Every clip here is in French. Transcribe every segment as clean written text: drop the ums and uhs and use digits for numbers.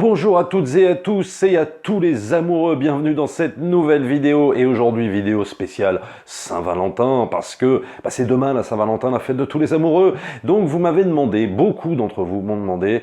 Bonjour à toutes et à tous et à tous les amoureux, bienvenue dans cette nouvelle vidéo et aujourd'hui vidéo spéciale Saint-Valentin parce que c'est demain la Saint-Valentin, la fête de tous les amoureux. Donc vous m'avez demandé, beaucoup d'entre vous m'ont demandé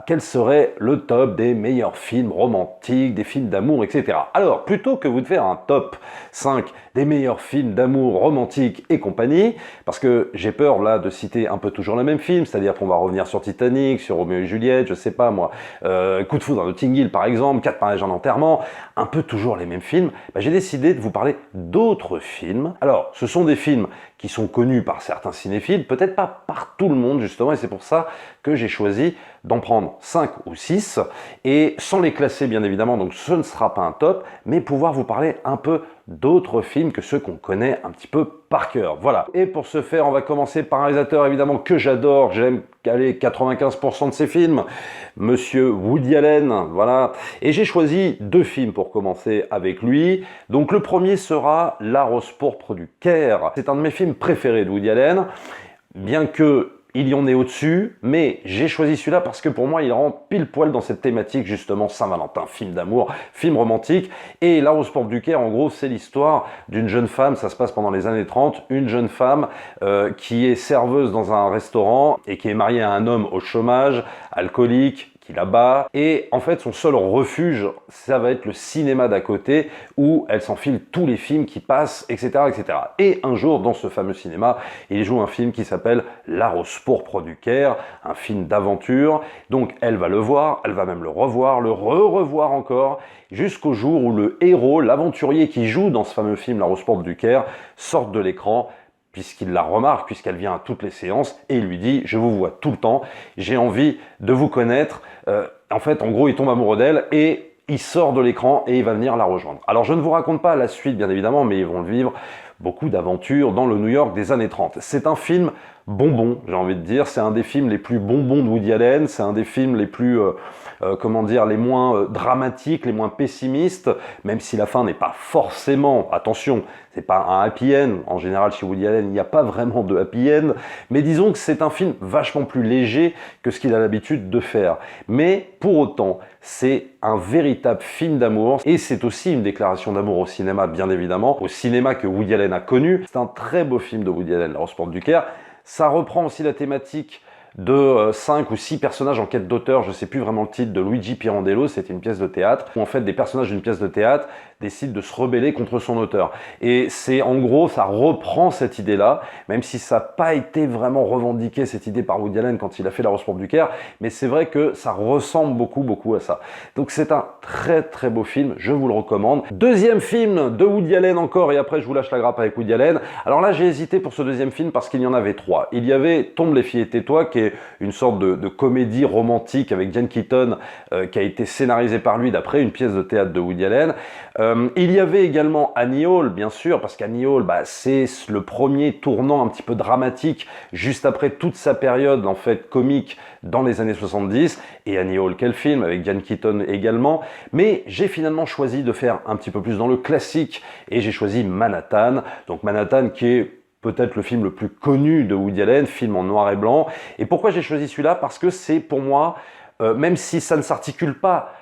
quel serait le top des meilleurs films romantiques, des films d'amour, etc. Alors plutôt que vous de faire un top 5 des meilleurs films d'amour romantiques et compagnie, parce que j'ai peur là de citer un peu toujours le même film, c'est-à-dire qu'on va revenir sur Titanic, sur Roméo et Juliette, je sais pas moi, Coup de foudre à Notting Hill par exemple, 4 mariages en enterrement, un peu toujours les mêmes films, j'ai décidé de vous parler d'autres films. Alors, ce sont des films qui sont connus par certains cinéphiles, peut-être pas par tout le monde justement, et c'est pour ça que j'ai choisi d'en prendre 5 ou 6, et sans les classer bien évidemment, donc ce ne sera pas un top, mais pouvoir vous parler un peu d'autres films que ceux qu'on connaît un petit peu par cœur. Voilà. Et pour ce faire, on va commencer par un réalisateur évidemment que j'adore, j'aime caler 95% de ses films, Monsieur Woody Allen, voilà. Et j'ai choisi 2 films pour commencer avec lui. Donc le premier sera La Rose pourpre du Caire. C'est un de mes films préférés de Woody Allen, bien que il y en est au-dessus, mais j'ai choisi celui-là parce que pour moi, il rentre pile poil dans cette thématique justement Saint-Valentin, film d'amour, film romantique. Et La Rose pourpre du Caire, en gros, c'est l'histoire d'une jeune femme, ça se passe pendant les années 30, une jeune femme qui est serveuse dans un restaurant et qui est mariée à un homme au chômage, alcoolique, là-bas, et en fait son seul refuge ça va être le cinéma d'à côté où elle s'enfile tous les films qui passent, etc., etc. Et un jour dans ce fameux cinéma il joue un film qui s'appelle La Rose pourpre du Caire, un film d'aventure. Donc elle va le voir, elle va même le revoir, le revoir encore, jusqu'au jour où le héros, l'aventurier qui joue dans ce fameux film La Rose pourpre du Caire, sort de l'écran puisqu'il la remarque, puisqu'elle vient à toutes les séances, et il lui dit « Je vous vois tout le temps, j'ai envie de vous connaître ». En fait, en gros, il tombe amoureux d'elle, et il sort de l'écran, et il va venir la rejoindre. Alors, je ne vous raconte pas la suite, bien évidemment, mais ils vont vivre beaucoup d'aventures dans le New York des années 30. C'est un film bonbon, j'ai envie de dire, c'est un des films les plus bonbons de Woody Allen, c'est un des films les plus, les moins dramatiques, les moins pessimistes, même si la fin n'est pas forcément, attention, c'est pas un happy end, en général chez Woody Allen, il n'y a pas vraiment de happy end, mais disons que c'est un film vachement plus léger que ce qu'il a l'habitude de faire. Mais pour autant, c'est un véritable film d'amour, et c'est aussi une déclaration d'amour au cinéma, bien évidemment, au cinéma que Woody Allen a connu. C'est un très beau film de Woody Allen, La Rose pourpre du Caire. Ça reprend aussi la thématique de 5 ou 6 personnages en quête d'auteur, je ne sais plus vraiment le titre, de Luigi Pirandello, c'était une pièce de théâtre, où en fait des personnages d'une pièce de théâtre décident de se rebeller contre son auteur. Et c'est en gros, ça reprend cette idée-là, même si ça n'a pas été vraiment revendiqué cette idée par Woody Allen quand il a fait La Rose pourpre du Caire, mais c'est vrai que ça ressemble beaucoup à ça. Donc c'est un très beau film, je vous le recommande. Deuxième film de Woody Allen encore, et après je vous lâche la grappe avec Woody Allen. Alors là j'ai hésité pour ce deuxième film parce qu'il y en avait 3. Il y avait Tombe les filles et tais-toi, qui est une sorte de comédie romantique avec Diane Keaton qui a été scénarisée par lui d'après une pièce de théâtre de Woody Allen. Il y avait également Annie Hall, bien sûr, parce qu'Annie Hall, c'est le premier tournant un petit peu dramatique juste après toute sa période en fait comique dans les années 70. Et Annie Hall, quel film, avec Diane Keaton également. Mais j'ai finalement choisi de faire un petit peu plus dans le classique et j'ai choisi Manhattan. Donc Manhattan qui est peut-être le film le plus connu de Woody Allen, film en noir et blanc. Et pourquoi j'ai choisi celui-là? Parce que c'est pour moi, même si ça ne s'articule pas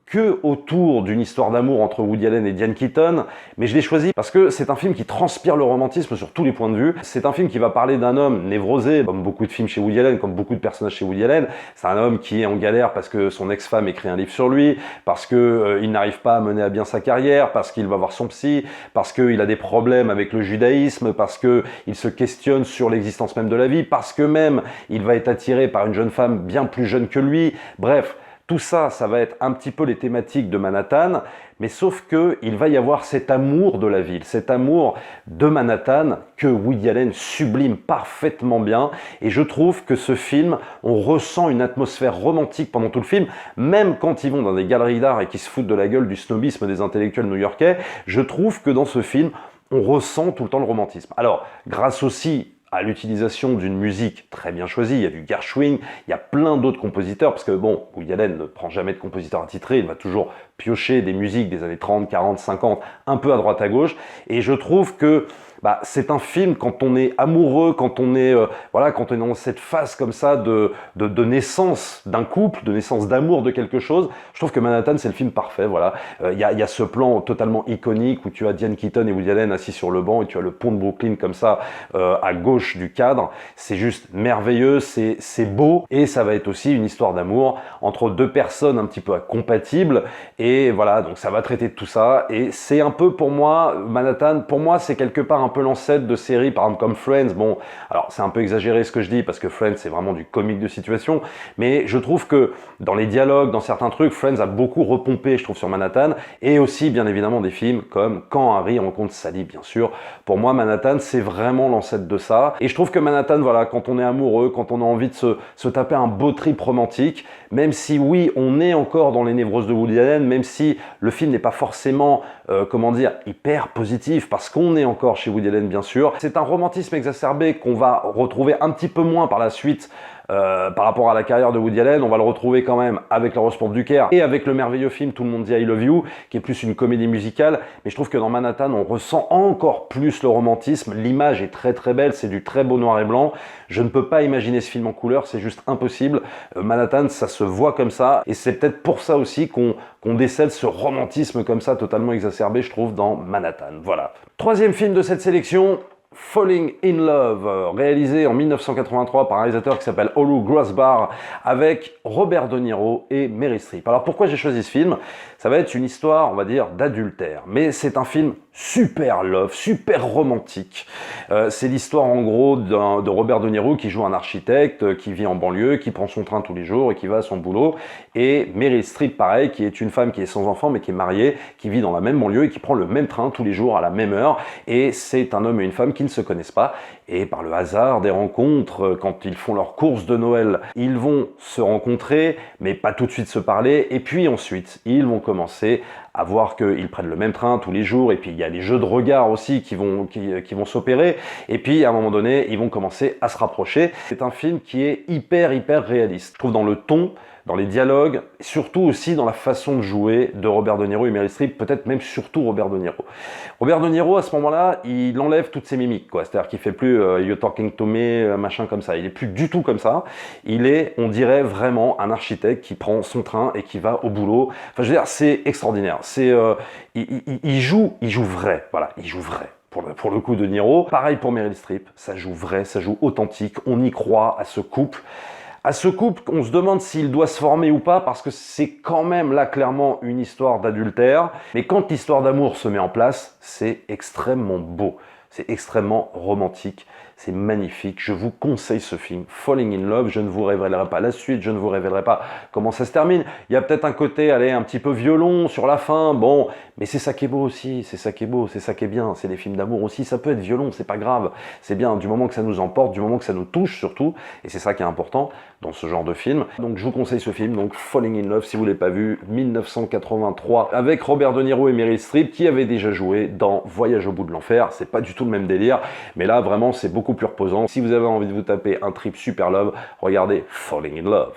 que autour d'une histoire d'amour entre Woody Allen et Diane Keaton, mais je l'ai choisi parce que c'est un film qui transpire le romantisme sur tous les points de vue. C'est un film qui va parler d'un homme névrosé, comme beaucoup de films chez Woody Allen, comme beaucoup de personnages chez Woody Allen. C'est un homme qui est en galère parce que son ex-femme écrit un livre sur lui, parce que il n'arrive pas à mener à bien sa carrière, parce qu'il va voir son psy, parce qu'il a des problèmes avec le judaïsme, parce que il se questionne sur l'existence même de la vie, parce que même il va être attiré par une jeune femme bien plus jeune que lui. Bref, tout ça, ça va être un petit peu les thématiques de Manhattan, mais sauf que il va y avoir cet amour de la ville, cet amour de Manhattan que Woody Allen sublime parfaitement bien. Et je trouve que ce film, on ressent une atmosphère romantique pendant tout le film, même quand ils vont dans des galeries d'art et qu'ils se foutent de la gueule du snobisme des intellectuels new-yorkais. Je trouve que dans ce film, on ressent tout le temps le romantisme. Alors, grâce aussi à l'utilisation d'une musique très bien choisie, il y a du Gershwin, il y a plein d'autres compositeurs, parce que bon, Woody Allen ne prend jamais de compositeur attitré, il va toujours piocher des musiques des années 30, 40, 50, un peu à droite à gauche, et je trouve que bah, c'est un film quand on est amoureux, quand on est, voilà, quand on est dans cette phase comme ça de naissance d'un couple, de naissance d'amour de quelque chose. Je trouve que Manhattan, c'est le film parfait, voilà. Il y a ce plan totalement iconique où tu as Diane Keaton et Woody Allen assis sur le banc et tu as le pont de Brooklyn comme ça à gauche du cadre. C'est juste merveilleux, c'est beau et ça va être aussi une histoire d'amour entre deux personnes un petit peu incompatibles et voilà, donc ça va traiter de tout ça et c'est un peu pour moi, Manhattan, pour moi c'est quelque part un peu l'ancêtre de séries par exemple comme Friends. Bon, alors c'est un peu exagéré ce que je dis parce que Friends c'est vraiment du comique de situation, mais je trouve que dans les dialogues, dans certains trucs, Friends a beaucoup repompé je trouve sur Manhattan et aussi bien évidemment des films comme Quand Harry rencontre Sally bien sûr. Pour moi Manhattan c'est vraiment l'ancêtre de ça et je trouve que Manhattan, voilà, quand on est amoureux, quand on a envie de se taper un beau trip romantique, même si oui on est encore dans les névroses de Woody Allen, même si le film n'est pas forcément comment dire, hyper positif parce qu'on est encore chez Woody Allen bien sûr. C'est un romantisme exacerbé qu'on va retrouver un petit peu moins par la suite par rapport à la carrière de Woody Allen. On va le retrouver quand même avec La Rose pour Ducaire et avec le merveilleux film Tout le monde dit I Love You, qui est plus une comédie musicale. Mais je trouve que dans Manhattan, on ressent encore plus le romantisme. L'image est très très belle, c'est du très beau noir et blanc. Je ne peux pas imaginer ce film en couleur, c'est juste impossible. Manhattan, ça se voit comme ça et c'est peut-être pour ça aussi qu'on décèle ce romantisme comme ça totalement exacerbé, je trouve, dans Manhattan. Voilà. Troisième film de cette sélection, Falling in Love, réalisé en 1983 par un réalisateur qui s'appelle Olu Grosbar avec Robert De Niro et Meryl Streep. Alors pourquoi j'ai choisi ce film? Ça va être une histoire, on va dire, d'adultère, mais c'est un film super love, super romantique. C'est l'histoire en gros de Robert De Niro qui joue un architecte, qui vit en banlieue, qui prend son train tous les jours et qui va à son boulot. Et Meryl Streep, pareil, qui est une femme qui est sans enfant mais qui est mariée, qui vit dans la même banlieue et qui prend le même train tous les jours à la même heure. Et c'est un homme et une femme qui ne se connaissent pas. Et par le hasard des rencontres, quand ils font leurs courses de Noël, ils vont se rencontrer, mais pas tout de suite se parler. Et puis ensuite, ils vont commencer à voir qu'ils prennent le même train tous les jours. Et puis il y a des jeux de regard aussi qui vont s'opérer. Et puis à un moment donné, ils vont commencer à se rapprocher. C'est un film qui est hyper réaliste. Je trouve dans le ton, dans les dialogues, surtout aussi dans la façon de jouer de Robert De Niro et Meryl Streep, peut-être même surtout Robert De Niro. Robert De Niro, à ce moment-là, il enlève toutes ses mimiques, quoi. C'est-à-dire qu'il fait plus You're talking to me, machin comme ça. Il est plus du tout comme ça. Il est, on dirait, vraiment un architecte qui prend son train et qui va au boulot. Enfin, je veux dire, c'est extraordinaire. C'est, il joue vrai. Voilà, il joue vrai. Pour le coup de Niro. Pareil pour Meryl Streep. Ça joue vrai, ça joue authentique. On y croit à ce couple. À ce couple, on se demande s'il doit se former ou pas, parce que c'est quand même là clairement une histoire d'adultère. Mais quand l'histoire d'amour se met en place, c'est extrêmement beau. C'est extrêmement romantique, c'est magnifique. Je vous conseille ce film, Falling in Love. Je ne vous révélerai pas la suite, je ne vous révélerai pas comment ça se termine. Il y a peut-être un côté, allez, un petit peu violon sur la fin, bon, mais c'est ça qui est beau aussi, c'est ça qui est beau, c'est ça qui est bien. C'est des films d'amour aussi, ça peut être violon, c'est pas grave. C'est bien, du moment que ça nous emporte, du moment que ça nous touche surtout, et c'est ça qui est important dans ce genre de film. Donc je vous conseille ce film, donc Falling in Love, si vous ne l'avez pas vu, 1983, avec Robert De Niro et Meryl Streep, qui avaient déjà joué dans Voyage au bout de l'enfer. C'est pas du tout le même délire, mais là vraiment c'est beaucoup plus reposant. Si vous avez envie de vous taper un trip super love, regardez Falling in Love.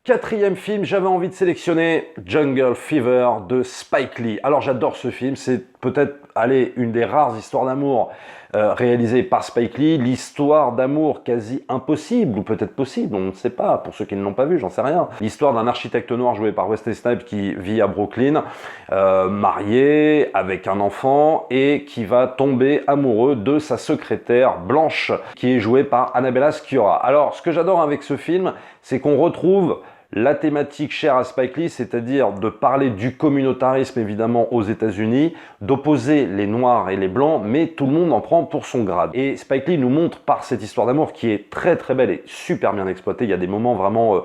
Quatrième film, j'avais envie de sélectionner Jungle Fever de Spike Lee. Alors j'adore ce film, c'est peut-être, allez, une des rares histoires d'amour réalisées par Spike Lee, l'histoire d'amour quasi impossible, ou peut-être possible, on ne sait pas, pour ceux qui ne l'ont pas vu, j'en sais rien. L'histoire d'un architecte noir joué par Wesley Snipes qui vit à Brooklyn, marié, avec un enfant, et qui va tomber amoureux de sa secrétaire blanche, qui est jouée par Annabella Sciorra. Alors, ce que j'adore avec ce film, c'est qu'on retrouve la thématique chère à Spike Lee, c'est-à-dire de parler du communautarisme évidemment aux États-Unis, d'opposer les noirs et les blancs, mais tout le monde en prend pour son grade. Et Spike Lee nous montre par cette histoire d'amour qui est très belle et super bien exploitée. Il y a des moments vraiment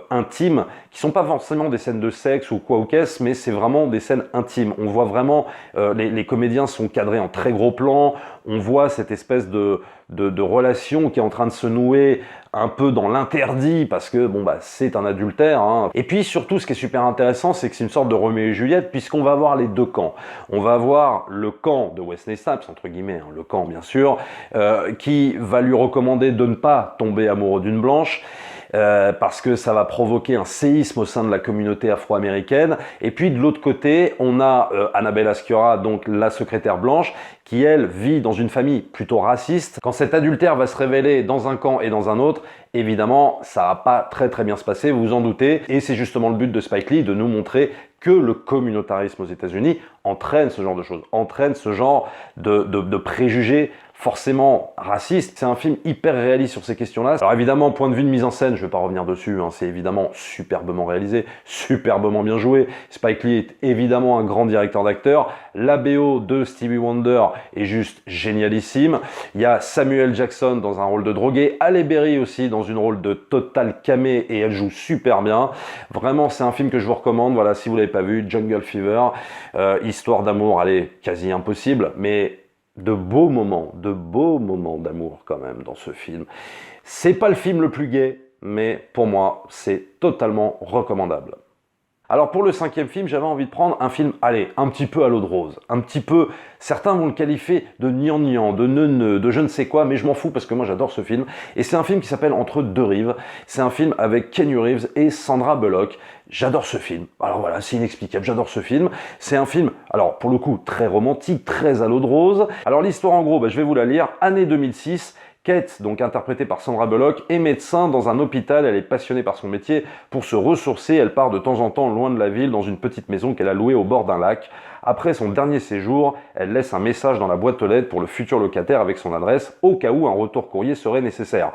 intimes qui sont pas forcément des scènes de sexe ou quoi ou qu'est-ce, mais c'est vraiment des scènes intimes. On voit vraiment les comédiens sont cadrés en très gros plan. On voit cette espèce de relation qui est en train de se nouer un peu dans l'interdit parce que bon bah c'est un adultère. Hein. Et puis surtout, ce qui est super intéressant, c'est que c'est une sorte de Roméo et Juliette puisqu'on va avoir les deux camps. On va avoir le camp de Wesley Snipes entre guillemets, hein, le camp bien sûr, qui va lui recommander de ne pas tomber amoureux d'une blanche. parce que ça va provoquer un séisme au sein de la communauté afro-américaine. Et puis de l'autre côté, on a Annabella Sciorra, donc la secrétaire blanche, qui elle vit dans une famille plutôt raciste. Quand cet adultère va se révéler dans un camp et dans un autre, évidemment, ça va pas très bien se passer, vous vous en doutez. Et c'est justement le but de Spike Lee, de nous montrer que le communautarisme aux États-Unis entraîne ce genre de choses, entraîne ce genre de préjugés forcément racistes. C'est un film hyper réaliste sur ces questions-là. Alors évidemment, point de vue de mise en scène, je ne vais pas revenir dessus, hein, c'est évidemment superbement réalisé, superbement bien joué. Spike Lee est évidemment un grand directeur d'acteurs. La BO de Stevie Wonder est juste génialissime. Il y a Samuel Jackson dans un rôle de drogué, Halle Berry aussi dans une rôle de total camé et elle joue super bien. Vraiment, c'est un film que je vous recommande. Voilà, si vous l'avez pas vu, Jungle Fever, histoire d'amour, allez, quasi impossible, mais de beaux moments d'amour quand même dans ce film. C'est pas le film le plus gai, mais pour moi, c'est totalement recommandable. Alors pour le 5e film, j'avais envie de prendre un film, allez, un petit peu à l'eau de rose, un petit peu, certains vont le qualifier de gnangnan, de neuneux, de je ne sais quoi, mais je m'en fous parce que moi j'adore ce film. Et c'est un film qui s'appelle Entre deux rives, c'est un film avec Keanu Reeves et Sandra Bullock. J'adore ce film, alors voilà, c'est inexplicable, j'adore ce film. C'est un film, alors pour le coup, très romantique, très à l'eau de rose. Alors l'histoire en gros, je vais vous la lire, année 2006, Kate, donc interprétée par Sandra Bullock, est médecin dans un hôpital. Elle est passionnée par son métier. Pour se ressourcer, elle part de temps en temps loin de la ville dans une petite maison qu'elle a louée au bord d'un lac. Après son dernier séjour, elle laisse un message dans la boîte aux lettres pour le futur locataire avec son adresse au cas où un retour courrier serait nécessaire.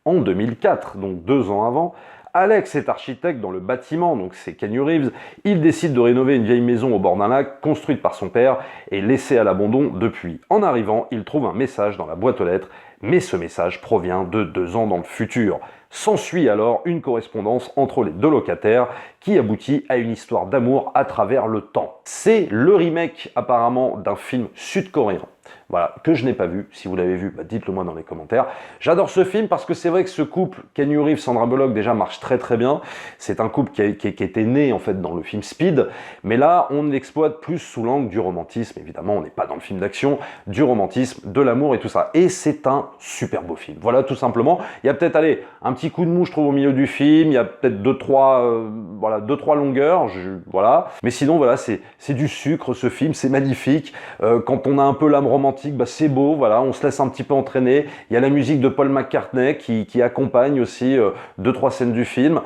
En 2004, donc 2 ans avant, Alex est architecte dans le bâtiment, donc c'est Keanu Reeves. Il décide de rénover une vieille maison au bord d'un lac, construite par son père et laissée à l'abandon depuis. En arrivant, il trouve un message dans la boîte aux lettres, mais ce message provient de 2 ans dans le futur. S'ensuit alors une correspondance entre les deux locataires qui aboutit à une histoire d'amour à travers le temps. C'est le remake apparemment d'un film sud-coréen. Voilà, que je n'ai pas vu. Si vous l'avez vu, dites-le moi dans les commentaires. J'adore ce film parce que c'est vrai que ce couple, Keanu Reeves, Sandra Bullock, déjà marche très bien. C'est un couple qui était né en fait dans le film Speed, mais là on l'exploite plus sous l'angle du romantisme. Évidemment, on n'est pas dans le film d'action, du romantisme, de l'amour et tout ça. Et c'est un super beau film. Voilà, tout simplement. Il y a peut-être, allez, un petit coup de mou, je trouve, au milieu du film. Il y a peut-être 2-3 longueurs, voilà. Mais sinon, voilà, c'est du sucre ce film, c'est magnifique. Quand on a un peu l'âme romantique, c'est beau, voilà, on se laisse un petit peu entraîner. Il y a la musique de Paul McCartney qui accompagne aussi 2-3 scènes du film.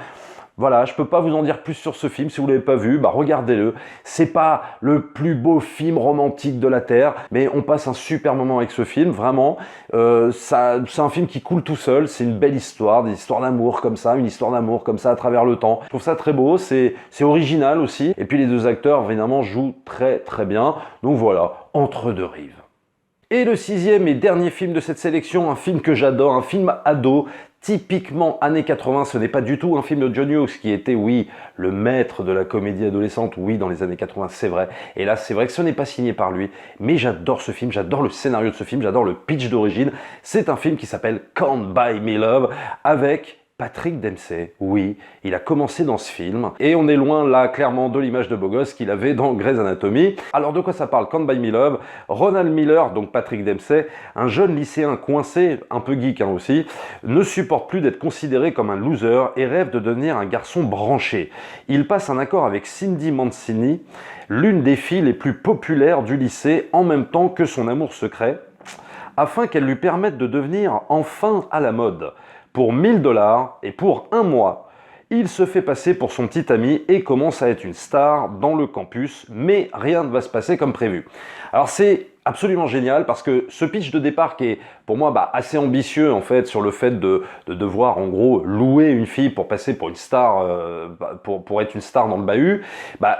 Voilà, je peux pas vous en dire plus sur ce film. Si vous l'avez pas vu, regardez-le. C'est pas le plus beau film romantique de la Terre, mais on passe un super moment avec ce film, vraiment. C'est un film qui coule tout seul. C'est une belle histoire, des histoires d'amour comme ça, une histoire d'amour comme ça à travers le temps. Je trouve ça très beau, c'est original aussi. Et puis les deux acteurs, évidemment, jouent très bien. Donc voilà, Entre deux rives. Et le 6e et dernier film de cette sélection, un film que j'adore, un film ado, typiquement années 80, ce n'est pas du tout un film de John Hughes qui était, oui, le maître de la comédie adolescente, oui, dans les années 80, c'est vrai. Et là, c'est vrai que ce n'est pas signé par lui, mais j'adore ce film, j'adore le scénario de ce film, j'adore le pitch d'origine. C'est un film qui s'appelle Can't Buy Me Love, avec Patrick Dempsey, oui, il a commencé dans ce film, et on est loin là clairement de l'image de beau gosse qu'il avait dans Grey's Anatomy. Alors de quoi ça parle? Can't Buy Me Love. Ronald Miller, donc Patrick Dempsey, un jeune lycéen coincé, un peu geek aussi, ne supporte plus d'être considéré comme un loser et rêve de devenir un garçon branché. Il passe un accord avec Cindy Mancini, l'une des filles les plus populaires du lycée, en même temps que son amour secret, afin qu'elle lui permette de devenir enfin à la mode. Pour 1 000 $ et pour 1 mois, il se fait passer pour son petit ami et commence à être une star dans le campus, mais rien ne va se passer comme prévu. Alors c'est absolument génial parce que ce pitch de départ qui est pour moi assez ambitieux en fait sur le fait de devoir en gros louer une fille pour passer pour une star, pour être une star dans le bahut,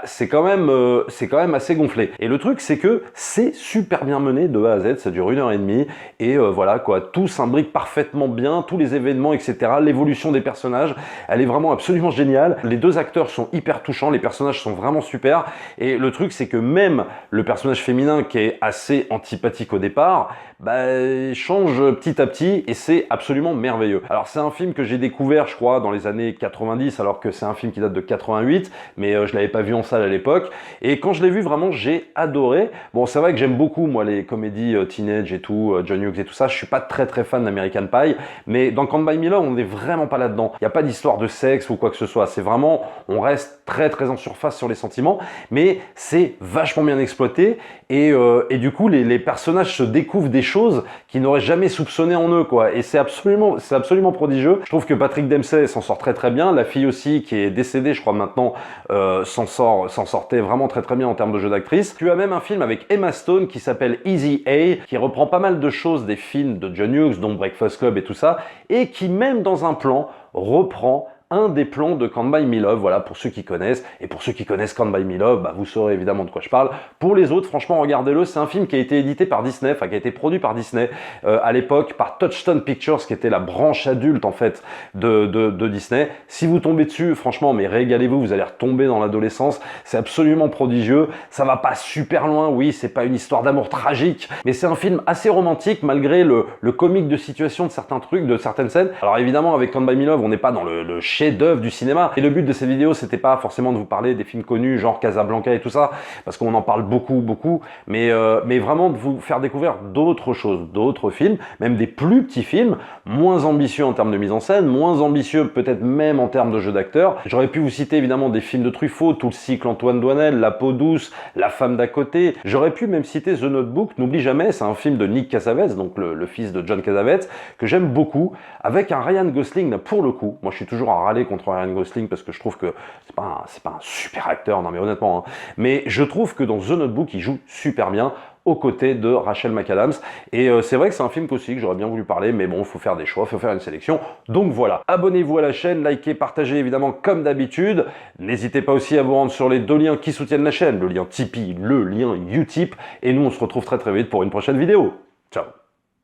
c'est quand même assez gonflé. Et le truc c'est que c'est super bien mené de A à Z, ça dure 1h30 et voilà quoi, tout s'imbrique parfaitement bien, tous les événements etc, l'évolution des personnages, elle est vraiment absolument géniale. Les deux acteurs sont hyper touchants, les personnages sont vraiment super et le truc c'est que même le personnage féminin qui est assez antipathique au départ, change change petit à petit et c'est absolument merveilleux. Alors c'est un film que j'ai découvert, je crois, dans les années 90, alors que c'est un film qui date de 88, mais je l'avais pas vu en salle à l'époque. Et quand je l'ai vu, vraiment, j'ai adoré. Bon, c'est vrai que j'aime beaucoup, moi, les comédies teenage et tout, John Hughes et tout ça. Je suis pas très fan d'American Pie, mais dans Can't Buy Me Love, on n'est vraiment pas là-dedans. Il n'y a pas d'histoire de sexe ou quoi que ce soit. C'est vraiment, on reste très en surface sur les sentiments, mais c'est vachement bien exploité et du coup, les personnages se découvrent des choses qu'ils n'auraient jamais soupçonnées en eux, quoi. Et c'est absolument prodigieux. Je trouve que Patrick Dempsey s'en sort très bien. La fille aussi, qui est décédée, je crois maintenant, s'en sortait vraiment très bien en termes de jeu d'actrice. Tu as même un film avec Emma Stone qui s'appelle Easy A, qui reprend pas mal de choses des films de John Hughes, dont Breakfast Club et tout ça, et qui même dans un plan reprend un des plans de Can't Buy Me Love, voilà, pour ceux qui connaissent, et pour ceux qui connaissent Can't Buy Me Love, bah, vous saurez évidemment de quoi je parle. Pour les autres, franchement, regardez-le, c'est un film qui a été édité par Disney, enfin qui a été produit par Disney, à l'époque, par Touchstone Pictures, qui était la branche adulte, en fait, de Disney. Si vous tombez dessus, franchement, mais régalez-vous, vous allez retomber dans l'adolescence, c'est absolument prodigieux, ça va pas super loin, oui, c'est pas une histoire d'amour tragique, mais c'est un film assez romantique, malgré le comique de situation de certains trucs, de certaines scènes. Alors évidemment, avec Can't Buy Me Love, on n'est pas dans le chef-d'œuvre du cinéma. Et le but de cette vidéo, c'était pas forcément de vous parler des films connus, genre Casablanca et tout ça, parce qu'on en parle beaucoup, mais vraiment de vous faire découvrir d'autres choses, d'autres films, même des plus petits films, moins ambitieux en termes de mise en scène, moins ambitieux peut-être même en termes de jeu d'acteur. J'aurais pu vous citer évidemment des films de Truffaut, tout le cycle Antoine Doinel, La peau douce, La femme d'à côté. J'aurais pu même citer The Notebook, n'oublie jamais, c'est un film de Nick Cassavetes, donc le fils de John Cassavetes, que j'aime beaucoup, avec un Ryan Gosling, pour le coup. Moi, je suis toujours à râler contre Ryan Gosling parce que je trouve que c'est pas un super acteur, non mais honnêtement, hein. Mais je trouve que dans The Notebook, il joue super bien aux côtés de Rachel McAdams. Et c'est vrai que c'est un film aussi que j'aurais bien voulu parler, mais bon, il faut faire des choix, il faut faire une sélection. Donc voilà, abonnez-vous à la chaîne, likez, partagez évidemment comme d'habitude. N'hésitez pas aussi à vous rendre sur les deux liens qui soutiennent la chaîne, le lien Tipeee, le lien Utip. Et nous, on se retrouve très vite pour une prochaine vidéo. Ciao.